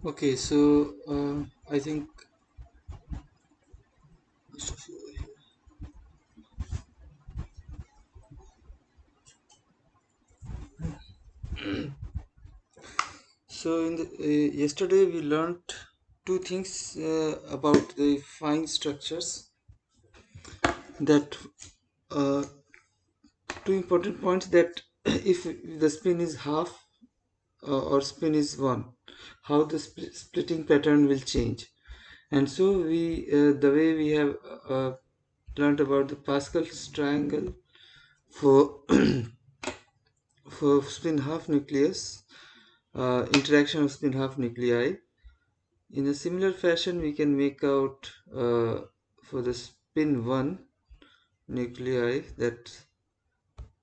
Okay, so I think so in the yesterday we learned two things about the fine structures that uh, two important points that if the spin is half or spin is one, how the splitting pattern will change. And so we the way we have learned about the Pascal's triangle for for spin half nucleus, interaction of spin half nuclei. In a similar fashion, we can make out for the spin 1 nuclei that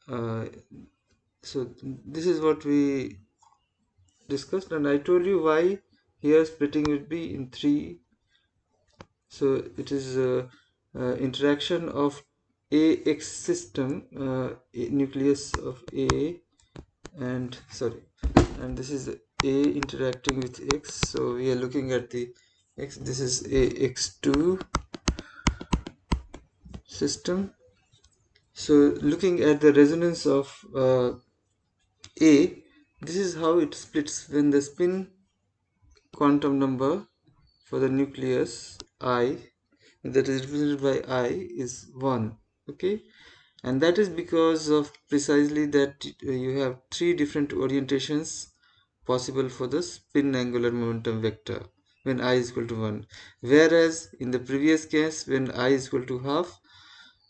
uh, so this is what we discussed, and I told you why here splitting will be in 3. So it is interaction of AX system, nucleus of A, and sorry, and this is A interacting with X. So we are looking at the X. This is AX2 system. So looking at the resonance of A, this is how it splits when the spin quantum number for the nucleus I, that is represented by I, is 1. Okay, and that is because of precisely that you have 3 different orientations possible for the spin angular momentum vector when I is equal to 1, whereas in the previous case when I is equal to half,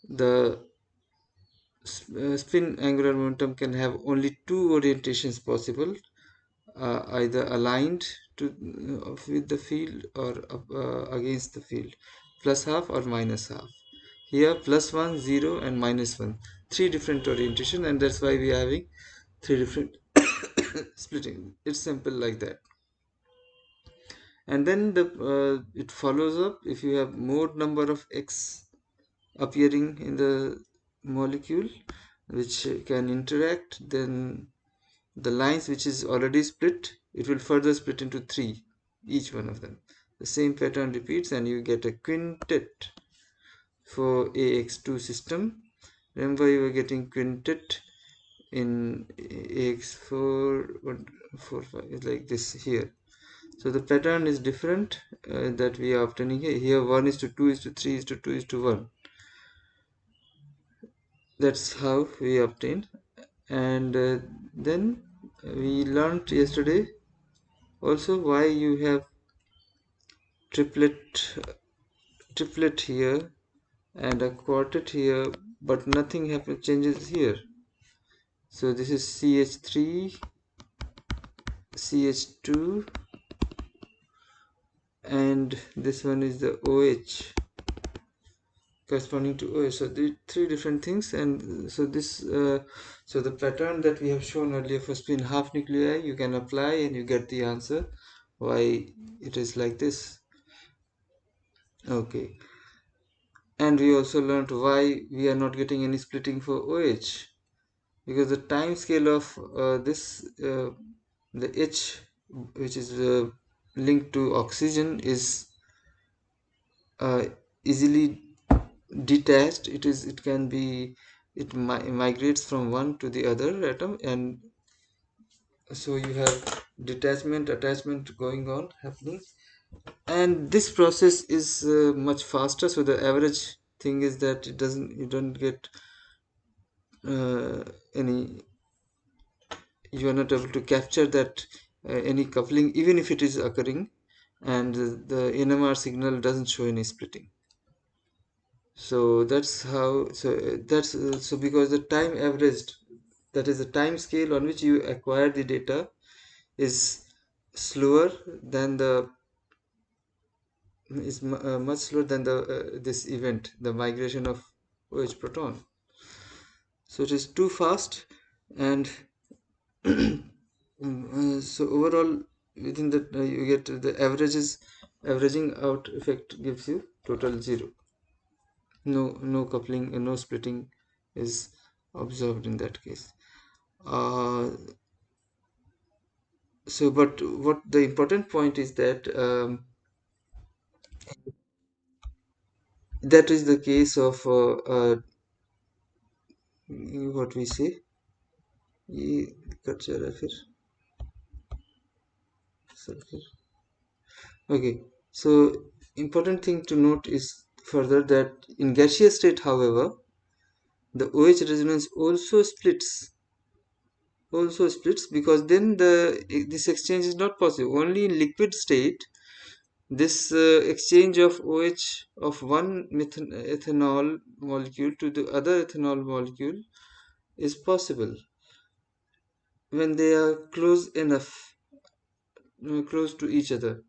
the spin angular momentum can have only 2 orientations possible, either aligned to with the field or against the field, plus half or minus half. Here plus 1, 0 and minus 1, 3 different orientation, and that's why we are having 3 different splitting. It's simple like that. And then the it follows up, if you have more number of X appearing in the molecule which can interact, then the lines which is already split, it will further split into 3, each one of them. The same pattern repeats and you get a quintet for AX2 system. Remember, you are getting quintet in AX4, 1, 4, 5, it's like this here. So the pattern is different that we are obtaining here. Here 1 is to 2 is to 3 is to 2 is to 1. That's how we obtained. And then we learned yesterday also why you have triplet here and a quartet here, but nothing changes here. So this is CH3, CH2, and this one is the OH corresponding to OH. So the 3 different things, and so this so the pattern that we have shown earlier for spin half nuclei, you can apply and you get the answer why it is like this. Okay, and we also learned why we are not getting any splitting for OH, because the time scale of this the H, which is linked to oxygen, is easily detached. It can be, it migrates from one to the other atom, and so you have detachment attachment going on happening, and this process is much faster. So the average thing is that you don't get any, you are not able to capture that any coupling even if it is occurring, and the NMR signal doesn't show any splitting. So that's how, so because the time averaged, that is the time scale on which you acquire the data, is slower than the much slower than the this event, the migration of OH proton. So it is too fast, and so overall within that you get the averages, averaging out effect gives you total 0. No coupling, no splitting is observed in that case. uh, So, but what the important point is that that is the case of what we say. ये cut जा रहा है फिर circle. Okay, so important thing to note is further that in gaseous state, however, the OH resonance also splits because then this exchange is not possible. Only in liquid state this exchange of OH of one ethanol molecule to the other ethanol molecule is possible when they are close enough, close to each other.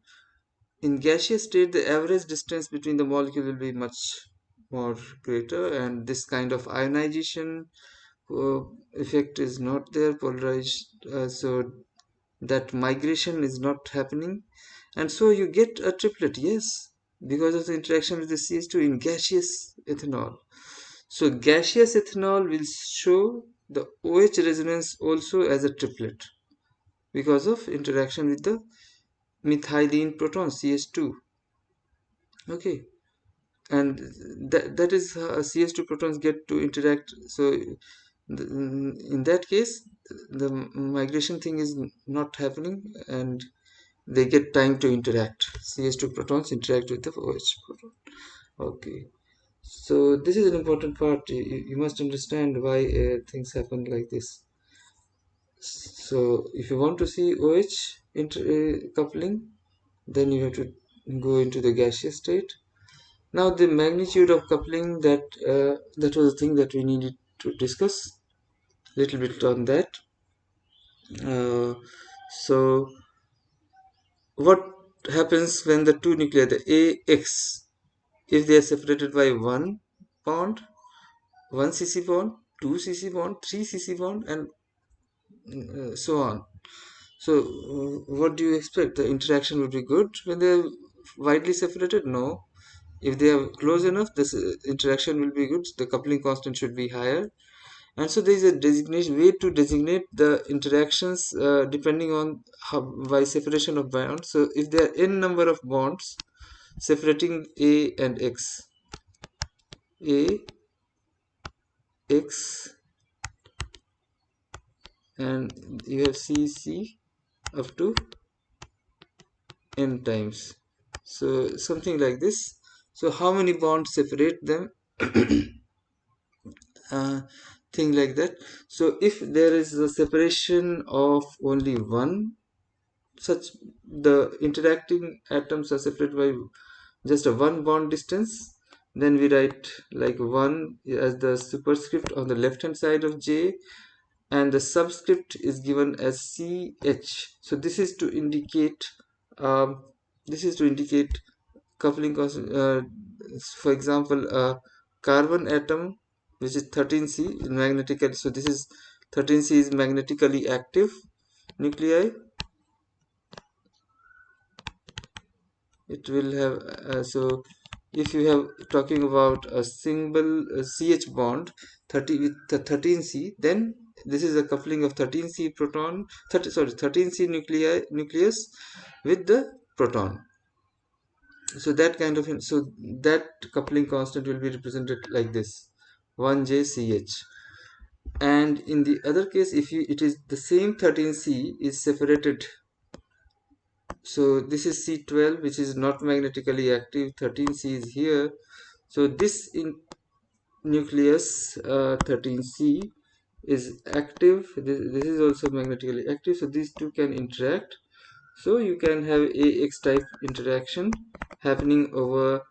In gaseous state, the average distance between the molecule will be much more greater, and this kind of ionization uh, effect is not there, polarized, so that migration is not happening, and so you get a triplet, yes, because of the interaction with the CH2 in gaseous ethanol. So gaseous ethanol will show the OH resonance also as a triplet because of interaction with the methylene proton CH2. Okay, and that is how CH2 protons get to interact. So in that case, the migration thing is not happening, and they get time to interact. CH2 protons interact with the OH proton. Okay, so this is an important part. You must understand why things happen like this. So if you want to see OH coupling, then you have to go into the gaseous state. Now the magnitude of coupling, that was the thing that we needed to discuss a little bit on that. Uh, so what happens when the two nuclei, the AX, if they are separated by one bond, 1 cc bond, 2 cc bond, 3 cc bond, and so on. So what do you expect? The interaction would be good when they are widely separated? No. If they are close enough, this interaction will be good. The coupling constant should be higher. And so there is a designation way to designate the interactions depending on how, by separation of bonds. So if there are n number of bonds separating A and X, A, X, and you have C, C up to n times. So something like this. So how many bonds separate them? uh, Thing like that. So if there is a separation of only one such, the interacting atoms are separated by just a one bond distance, then we write like 1 as the superscript on the left hand side of J, and the subscript is given as CH. So um, this is to indicate coupling constant. For example, a carbon atom which is 13C magnetically, so this is 13C is magnetically active nuclei. It will have so if you have talking about a single CH bond 30 with the 13C, then this is a coupling of 13C proton 13C nucleus with the proton. So that kind of, so that coupling constant will be represented like this, 1JCH. And in the other case, if you it is the same 13C is separated, so this is C12 which is not magnetically active, 13C is here. So this in nucleus 13C is active, this is also magnetically active, so these two can interact. So you can have AX type interaction happening over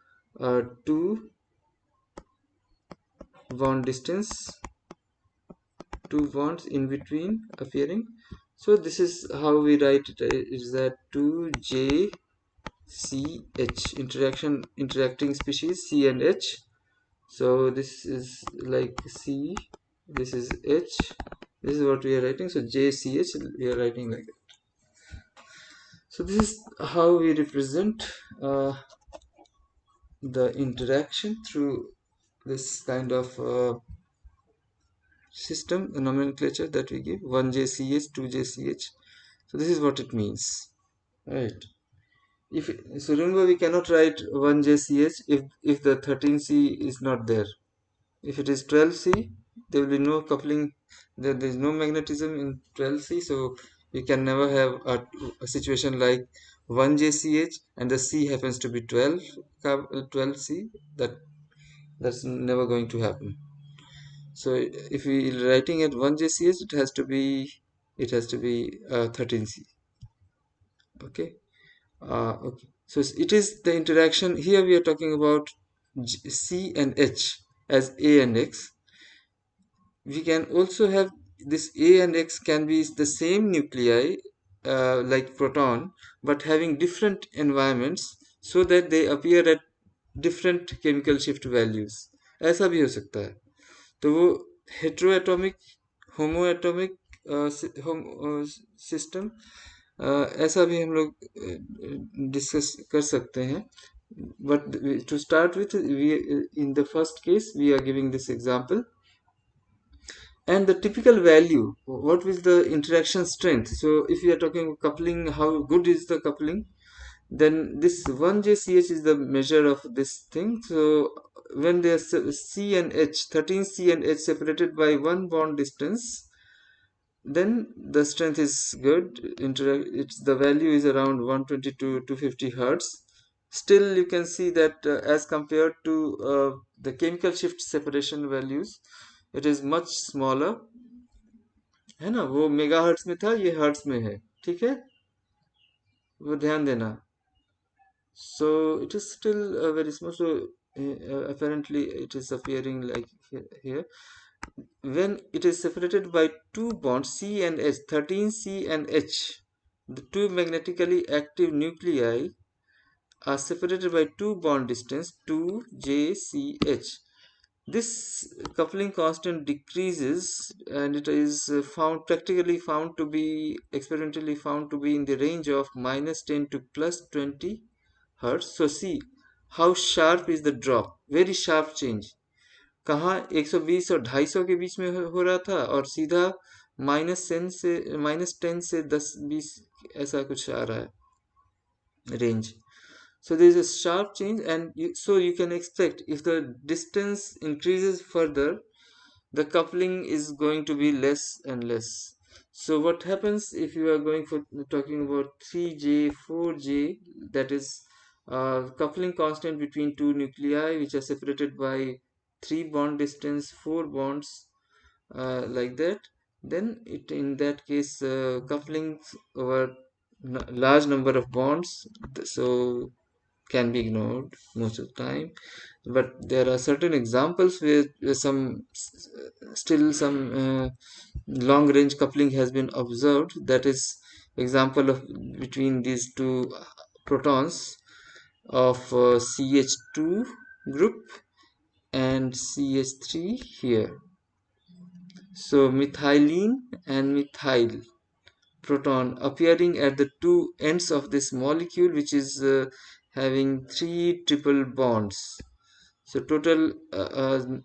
two bond distance, two bonds in between appearing. So this is how we write it, is that 2JCH interacting species C and H. So this is like C, this is H, this is what we are writing. So JCH we are writing like that. So this is how we represent the interaction through this kind of system, the nomenclature that we give, 1JCH, 2JCH, So this is what it means, right? If so, remember we cannot write 1JCH if the 13C is not there. If it is 12C, there will be no coupling. There is no magnetism in 12C, so you can never have a situation like 1JCH and the C happens to be 12C. That's never going to happen. So if we are writing at 1JCH, it has to be 13C. Okay. Okay. So it is the interaction. Here we are talking about C and H as A and X. We can also have this A and X can be the same nuclei, like proton, but having different environments so that they appear at different chemical shift values. ऐसा भी हो सकता है. तो वो heteroatomic, होमोएटॉमिक system, ऐसा भी हम लोग डिस्कस कर सकते हैं. But to start with, in the first case we are giving this example. And the typical value, what is the interaction strength? So if we are talking coupling, how good is the coupling, then this 1JCH is the measure of this thing. So when they are C and H, 13C and H separated by one bond distance, then the strength is good. It's the value is around 120 to 250 hertz. Still you can see that as compared to the chemical shift separation values, it is much smaller, है ना. वो mega hertz में था, ये hertz में है, ठीक है, वो ध्यान देना. So it is still very small. So apparently it is appearing like here. When it is separated by two bonds C and H, 13C and H, the two magnetically active nuclei are separated by two bond distance 2JCH. This coupling constant decreases, and it is practically found to be experimentally found to be in the range of -10 to +20 hertz. So see how sharp is the drop, very sharp change. कहाँ 120 और 250 के बीच में हो रहा था, और सीधा -10 से 10-20 ऐसा कुछ आ रहा है range. So there is a sharp change, and so you can expect if the distance increases further, the coupling is going to be less and less. So what happens if you are going for talking about 3J, 4J, that is coupling constant between two nuclei which are separated by 3 bond distance, 4 bonds, like that, then in that case couplings over large number of bonds, so can be ignored most of the time. But there are certain examples where still some long range coupling has been observed. That is example of between these two protons of CH2 group and CH3 here. So methylene and methyl proton appearing at the two ends of this molecule, which is having 3 triple bonds. So total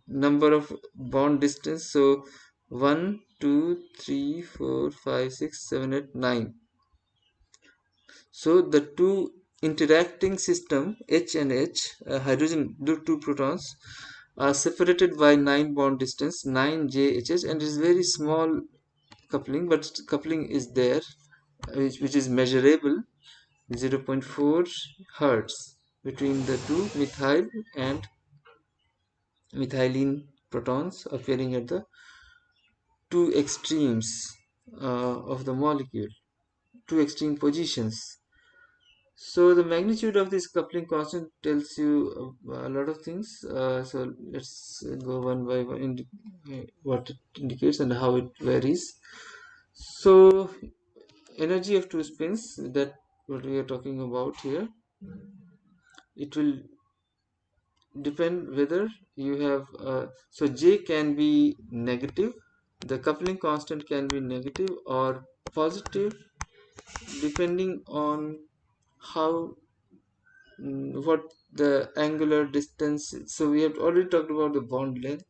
number of bond distance, so 1 2 3 4 5 6 7 8 9. So the two interacting system H and H, hydrogen, the two protons are separated by 9 bond distance, 9 JHH, and it is very small coupling, but coupling is there, which is measurable, 0.4 hertz between the two methyl and methylene protons appearing at the two extremes of the molecule, two extreme positions. So the magnitude of this coupling constant tells you a lot of things. So let's go one by one, what it indicates and how it varies. So energy of two spins, that what we are talking about here, it will depend whether you have so J can be negative, the coupling constant can be negative or positive, depending on how what the angular distance is. So we have already talked about the bond length,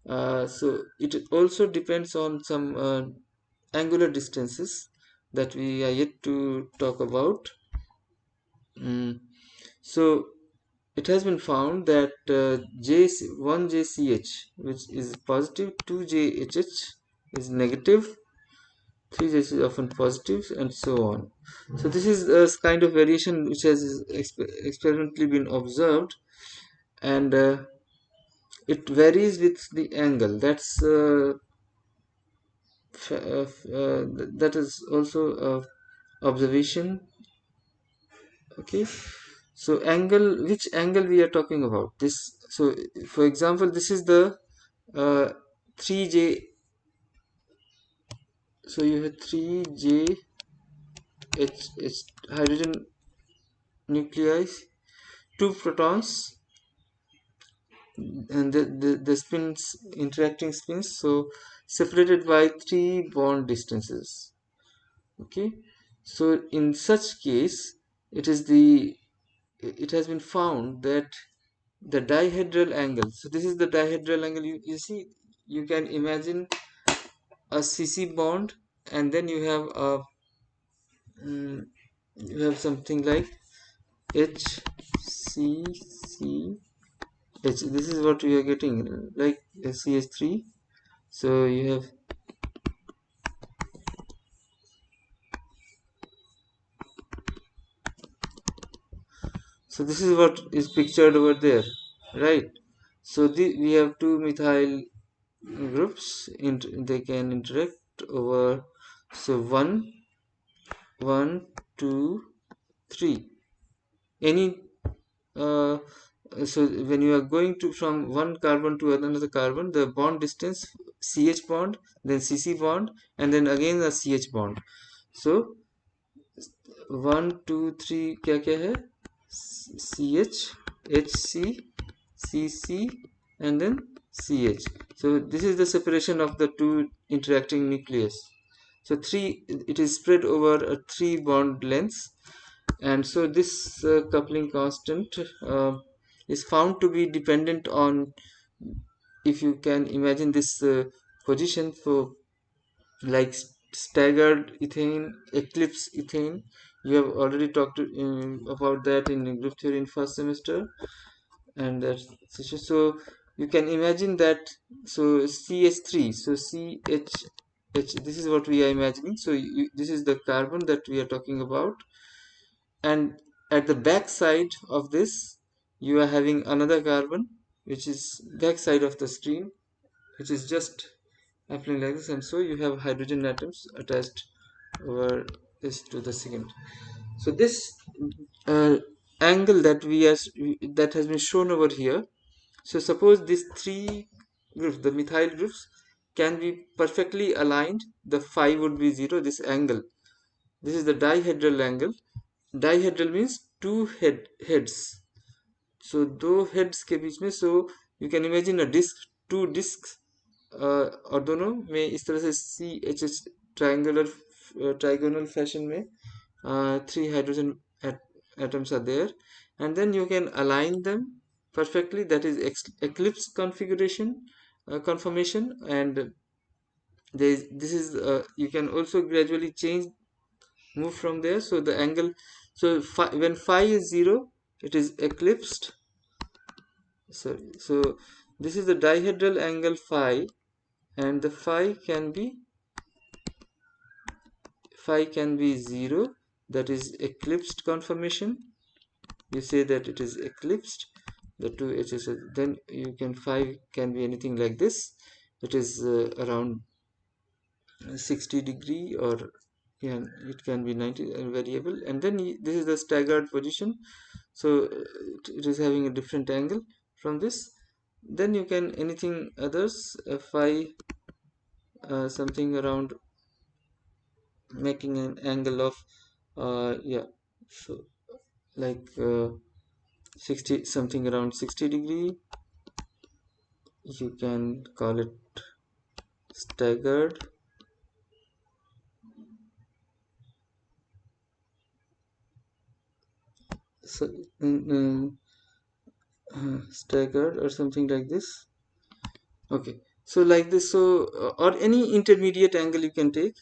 so it also depends on some angular distances. that we are yet to talk about. So it has been found that 1JCH, which is positive, 2JHH is negative, 3JH is often positive, and so on. So this is a kind of variation which has experimentally been observed, and it varies with the angle. That is also a observation. Okay, so angle, which angle we are talking about? This. So for example, this is the 3J. So you have 3JH hydrogen nuclei, two protons, and the spins, interacting spins, so separated by 3 bond distances. Okay, so in such case, it has been found that the dihedral angle, so this is the dihedral angle, you see, you can imagine a CC bond, and then you have a you have something like HCCH. This is what we are getting, like CH3. So you have, so this is what is pictured over there, right? So we have two methyl groups, they can interact over, so one, two, three. Any so when you are going to from one carbon to another carbon, the bond distance, CH bond, then CC bond, and then again the CH bond. So 1 2 3 क्या क्या है, CH, HC, CC, and then CH. So this is the separation of the two interacting nucleus. So it is spread over a 3 bond lengths, and so this coupling constant is found to be dependent on, if you can imagine this position for, like staggered ethane, eclipsed ethane. You have already talked about that in group theory in first semester, and that, so you can imagine that, so CH3, so CH, this is what we are imagining. So this is the carbon that we are talking about, and at the back side of this you are having another carbon, which is back side of the stream, which is just happening like this, and so you have hydrogen atoms attached over this to the second. So this uh, angle that has been shown over here, so suppose these three groups, the methyl groups, can be perfectly aligned, the phi would be 0. This angle, this is the dihedral angle. Dihedral means two heads, so दो heads के बीच में, so you can imagine a disc, two discs, और दोनों में इस तरह से CH trigonal fashion में 3 hydrogen atoms are there, and then you can align them perfectly. That is eclipse configuration, conformation, and this is you can also gradually move from there. So the angle, so when phi is 0, it is eclipsed. Sorry, so this is the dihedral angle phi, and the phi can be 0, that is eclipsed conformation. You say that it is eclipsed, the two h's, then you can, phi can be anything like this. It is around 60 degree, or yeah, it can be 90, variable, and then this is the staggered position, so it is having a different angle from this. Then you can anything others, phi something around, making an angle of yeah, so like 60, something around 60 degree, you can call it staggered. So staggered or something like this. Okay, so like this, so or any intermediate angle you can take.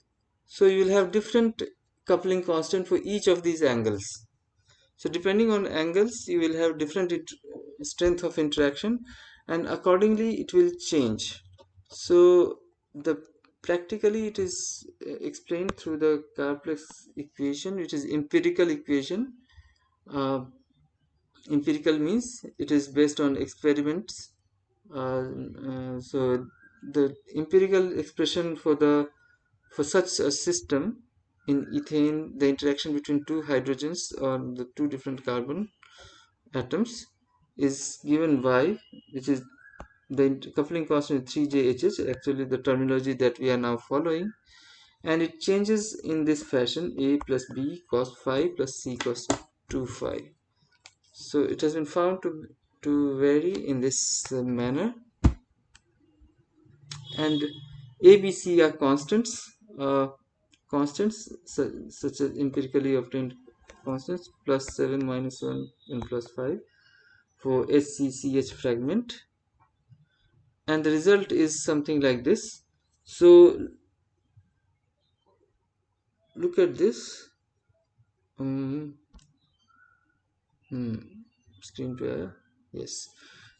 So you will have different coupling constant for each of these angles. So depending on angles, you will have different strength of interaction, and accordingly it will change. So the practically it is explained through the complex equation, which is empirical equation. uh, Empirical means it is based on experiments. So the empirical expression for such a system in ethane, the interaction between two hydrogens or the two different carbon atoms is given by, which is the coupling constant 3JHH, actually the terminology that we are now following, and it changes in this fashion: A plus B cos phi plus C cos 2 phi. So it has been found to vary in this manner, and A, B, C are constants, such as empirically obtained constants, plus 7, minus 1, and plus 5 for HCCH fragment, and the result is something like this. So look at this. um, hmm, Screen to yes.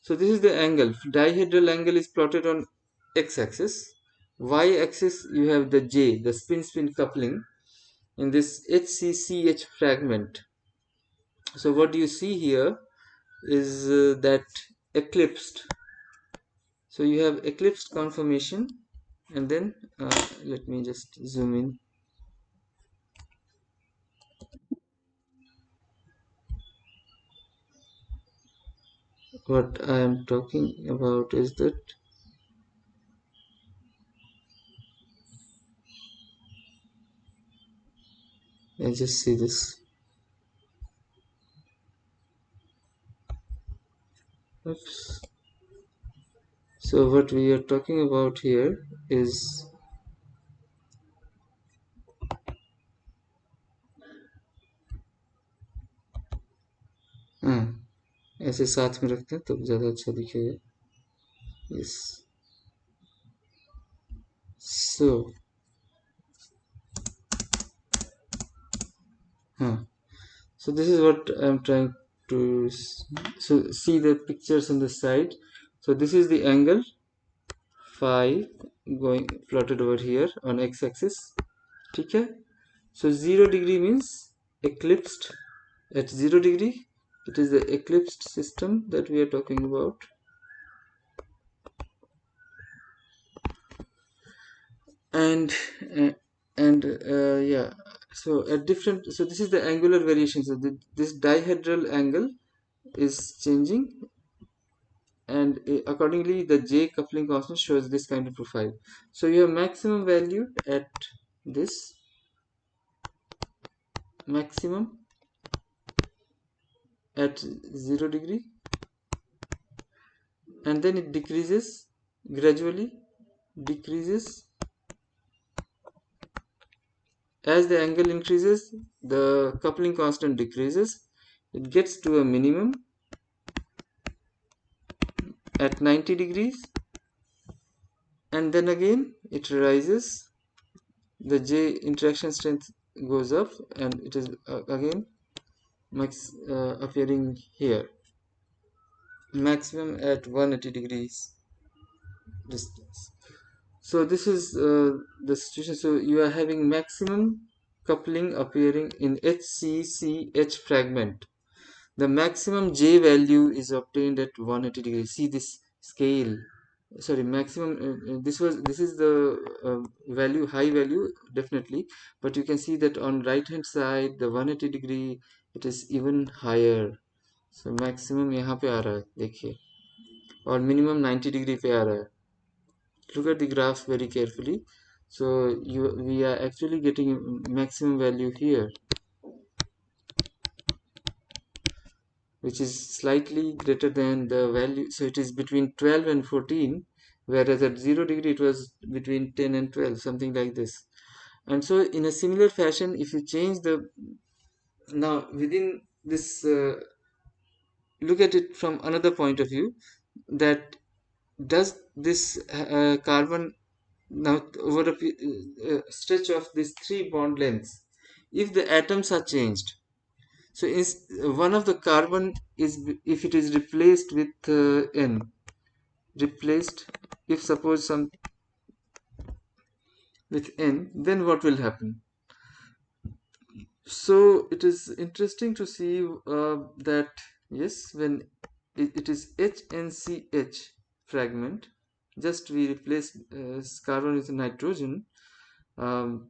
So this is the angle. Dihedral angle is plotted on x-axis. Y-axis you have the J, the spin-spin coupling in this HCCH fragment. So what you see here is that eclipsed. So you have eclipsed conformation, and then let me just zoom in. What I am talking about is that I just see this. Oops. So what we are talking about here is हाँ, ऐसे साथ में रखते हैं तब ज़्यादा अच्छा दिखेगा. Yes. So हाँ, so this is what I'm trying to so see the pictures on the side. So this is the angle phi going plotted over here on x-axis. ठीक है? So 0 degree means eclipsed. At 0 degree, it is the eclipsed system that we are talking about. And yeah, so at different, so this is the angular variation. So this dihedral angle is changing, and accordingly the J coupling constant shows this kind of profile. So you have maximum value at this, maximum at 0 degree, and then it decreases gradually, decreases as the angle increases, the coupling constant decreases, it gets to a minimum at 90 degrees, and then again it rises, the J interaction strength goes up, and it is again appearing here, maximum at 180 degrees distance. So this is the situation. So you are having maximum coupling appearing in HCCH fragment. The maximum J value is obtained at 180 degrees. See this scale. Sorry, maximum. This is the value, high value, definitely. But you can see that on right hand side, the 180 degree, it is even higher. So maximum यहाँ पे आ रहा है, देखिए, और minimum 90 degree पे आ रहा है. Look at the graph very carefully. So we are actually getting maximum value here, which is slightly greater than the value. So it is between 12 and 14, whereas at 0 degree it was between 10 and 12, something like this. And so in a similar fashion, if you change the, now within this, look at it from another point of view, that does this carbon Now, over a stretch of these three bond lengths, if the atoms are changed, so one of the carbon is, if it is replaced with N, replaced, if suppose some with N, then what will happen? So it is interesting to see that yes, when it is HNCH fragment, just we replace carbon with nitrogen, um,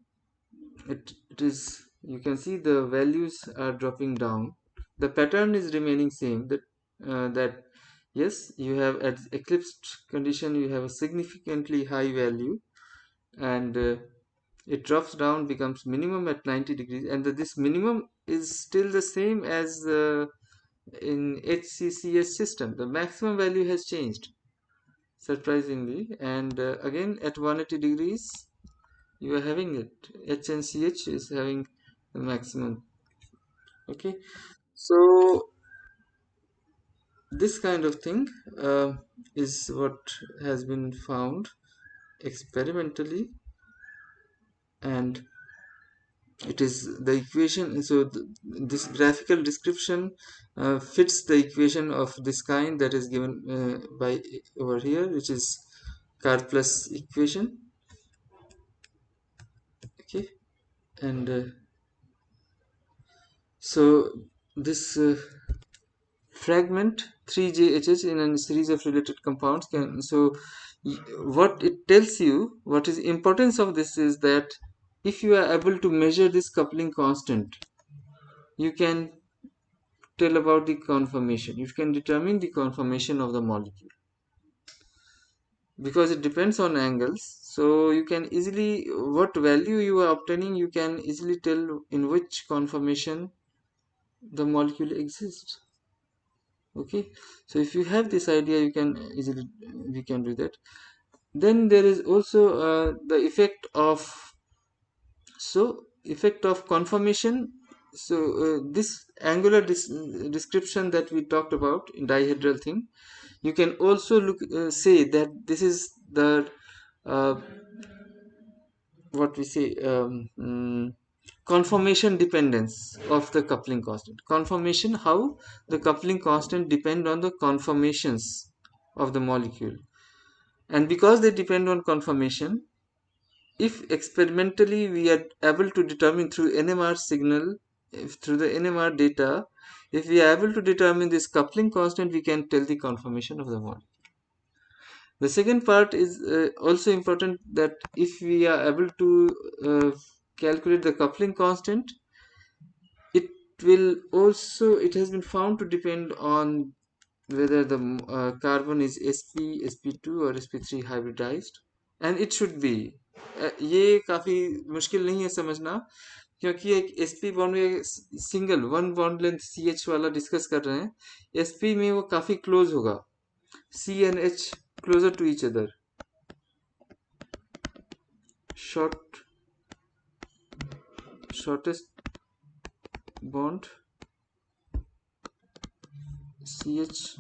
it is, you can see the values are dropping down. The pattern is remaining same, that yes, you have at eclipsed condition you have a significantly high value, and it drops down, becomes minimum at 90 degrees, and this minimum is still the same as in HCCS system. The maximum value has changed surprisingly, and again at 180 degrees you are having it. HNCH is having the maximum. Okay, so this kind of thing is what has been found experimentally, and it is the equation. So this graphical description fits the equation of this kind that is given by over here, which is Karplus equation. Okay, and so this fragment 3JHH in a series of related compounds can, so what it tells you, what is importance of this is that if you are able to measure this coupling constant, you can tell about the conformation, you can determine the conformation of the molecule, because it depends on angles. So you can easily, what value you are obtaining, you can easily tell in which conformation the molecule exists. Okay, so if you have this idea, you can easily, we can do that. Then there is also the effect of conformation. So this angular description that we talked about in dihedral thing, you can also say that this is the uh, what we say, conformation dependence of the coupling constant. Conformation, how the coupling constant depend on the conformations of the molecule, and because they depend on conformation, if experimentally we are able to determine through NMR signal, if through the NMR data, if we are able to determine this coupling constant, we can tell the conformation of the molecule. The second part is also important, that if we are able to calculate the coupling constant, it will also, it has been found to depend on whether the carbon is sp, sp2 or sp3 hybridized, and it should be. ये काफी मुश्किल नहीं है समझना, क्योंकि एक sp bond में single one bond length ch वाला डिस्कस कर रहे हैं, sp में वो काफी क्लोज होगा, c and h closer to each other, shortest bond ch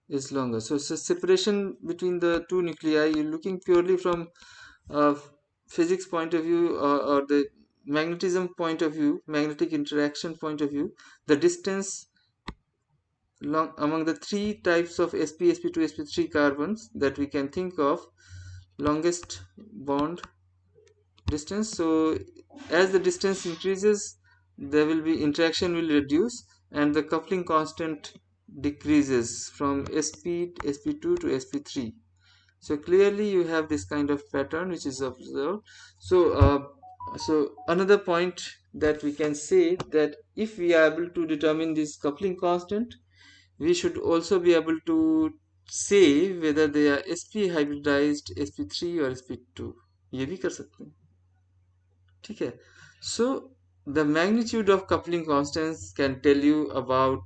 is longer. So separation between the two nuclei, you're looking purely from uh, physics point of view, or the magnetism point of view, magnetic interaction point of view, the distance among the three types of sp, sp2, sp3 carbons that we can think of, longest bond distance. So as the distance increases, there will be interaction will reduce, and the coupling constant decreases from sp, sp2 to sp3. So clearly you have this kind of pattern which is observed. So another point that we can say, that if we are able to determine this coupling constant, we should also be able to say whether they are sp hybridized, sp3 or sp2, ये भी कर सकते हैं, ठीक है. So the magnitude of coupling constants can tell you about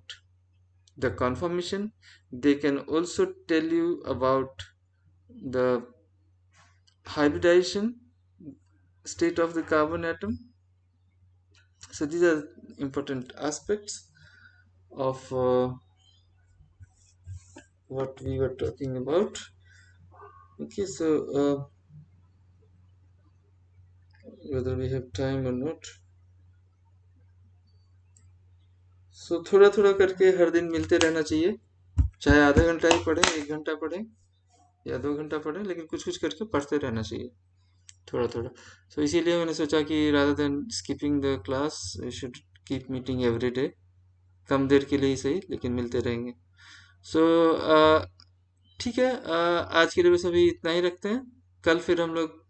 the conformation. They can also tell you about the hybridization state of the carbon atom. So these are important aspects of what we were talking about. Okay, so whether we have time or not. सो थोड़ा थोड़ा करके हर दिन मिलते रहना चाहिए, चाहे आधा घंटा ही पढ़ें, 1 घंटा पढ़ें या 2 घंटा पढ़ें, लेकिन कुछ कुछ करके पढ़ते रहना चाहिए थोड़ा थोड़ा. सो इसीलिए मैंने सोचा कि rather than skipping the class we should keep meeting every day. कम देर के लिए ही सही, लेकिन मिलते रहेंगे. सो ठीक है, आज के लिए बस अभी इतना ही रखते हैं. कल फिर हम लोग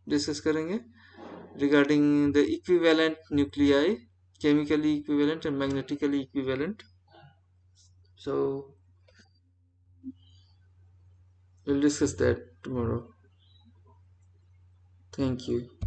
डिस्कस करेंगे regarding the equivalent nuclei, chemically equivalent and magnetically equivalent. So we'll discuss that tomorrow. Thank you.